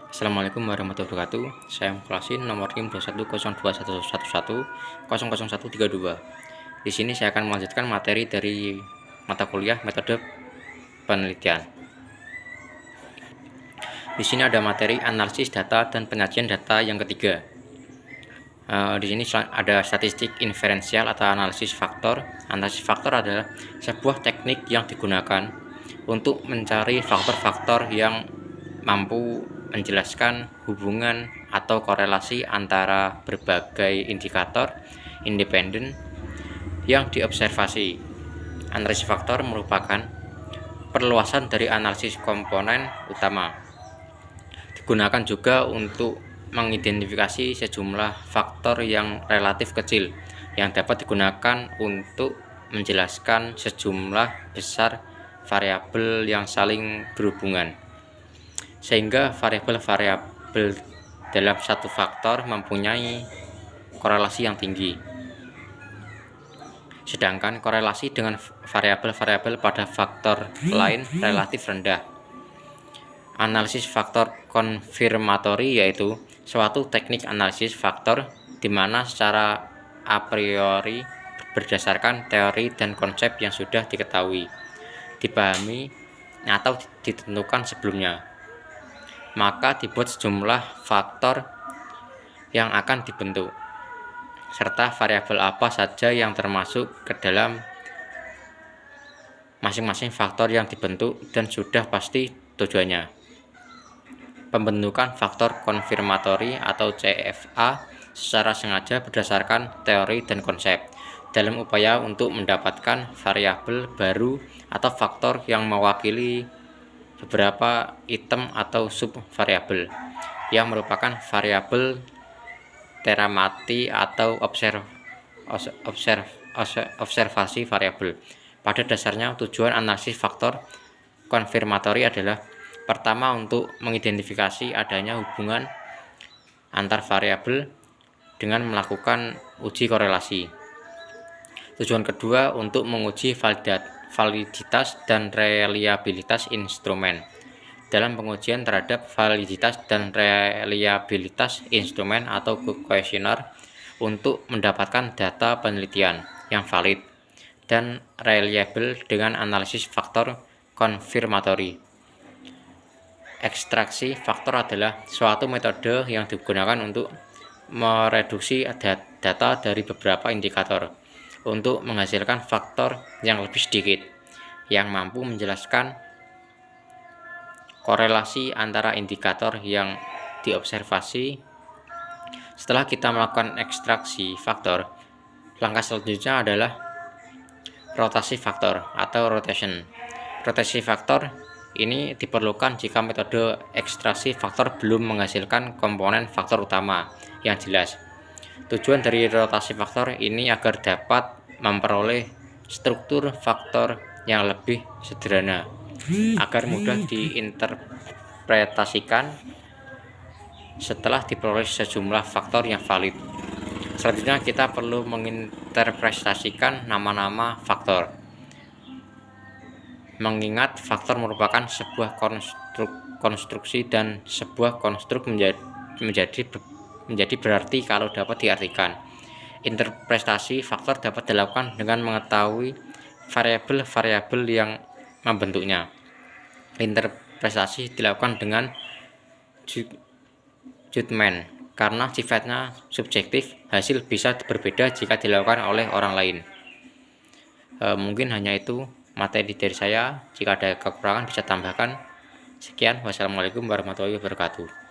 Assalamualaikum warahmatullahi wabarakatuh. Saya Mukhlasin, nomor NIM 2102111000132. Di sini saya akan melanjutkan materi dari mata kuliah metode penelitian. Di sini ada materi analisis data dan penyajian data yang ketiga. Di sini ada statistik inferensial atau analisis faktor. Analisis faktor adalah sebuah teknik yang digunakan untuk mencari faktor-faktor yang mampu menjelaskan hubungan atau korelasi antara berbagai indikator independen yang diobservasi. Analisis faktor merupakan perluasan dari analisis komponen utama. Digunakan juga untuk mengidentifikasi sejumlah faktor yang relatif kecil yang dapat digunakan untuk menjelaskan sejumlah besar variabel yang saling berhubungan, sehingga variabel-variabel dalam satu faktor mempunyai korelasi yang tinggi, sedangkan korelasi dengan variabel-variabel pada faktor lain relatif rendah. Analisis faktor konfirmatori yaitu suatu teknik analisis faktor di mana secara a priori berdasarkan teori dan konsep yang sudah diketahui, dipahami atau ditentukan sebelumnya, maka dibuat sejumlah faktor yang akan dibentuk, serta variabel apa saja yang termasuk ke dalam masing-masing faktor yang dibentuk dan sudah pasti tujuannya. Pembentukan faktor konfirmatori atau CFA secara sengaja berdasarkan teori dan konsep dalam upaya untuk mendapatkan variabel baru atau faktor yang mewakili beberapa item atau subvariabel yang merupakan variabel teramati atau observasi variabel. Pada dasarnya, tujuan analisis faktor konfirmatori adalah pertama, untuk mengidentifikasi adanya hubungan antar variabel dengan melakukan uji korelasi. Tujuan kedua, untuk menguji validitas dan reliabilitas instrumen. Dalam pengujian terhadap validitas dan reliabilitas instrumen atau kuesioner untuk mendapatkan data penelitian yang valid dan reliable dengan analisis faktor konfirmatori. Ekstraksi faktor adalah suatu metode yang digunakan untuk mereduksi data dari beberapa indikator untuk menghasilkan faktor yang lebih sedikit yang mampu menjelaskan korelasi antara indikator yang diobservasi. Setelah kita melakukan ekstraksi faktor, langkah selanjutnya adalah rotasi faktor atau rotation. Rotasi faktor ini diperlukan jika metode ekstraksi faktor belum menghasilkan komponen faktor utama yang jelas. Tujuan dari rotasi faktor ini agar dapat memperoleh struktur faktor yang lebih sederhana, agar mudah diinterpretasikan setelah diperoleh sejumlah faktor yang valid. Selanjutnya kita perlu menginterpretasikan nama-nama faktor. Mengingat faktor merupakan sebuah konstruksi dan sebuah konstruk menjadi berarti kalau dapat diartikan. Interpretasi faktor dapat dilakukan dengan mengetahui variabel-variabel yang membentuknya. Interpretasi dilakukan dengan judgment karena sifatnya subjektif. Hasil bisa berbeda jika dilakukan oleh orang lain. Mungkin hanya itu materi dari saya. Jika ada kekurangan bisa tambahkan. Sekian, wassalamualaikum warahmatullahi wabarakatuh.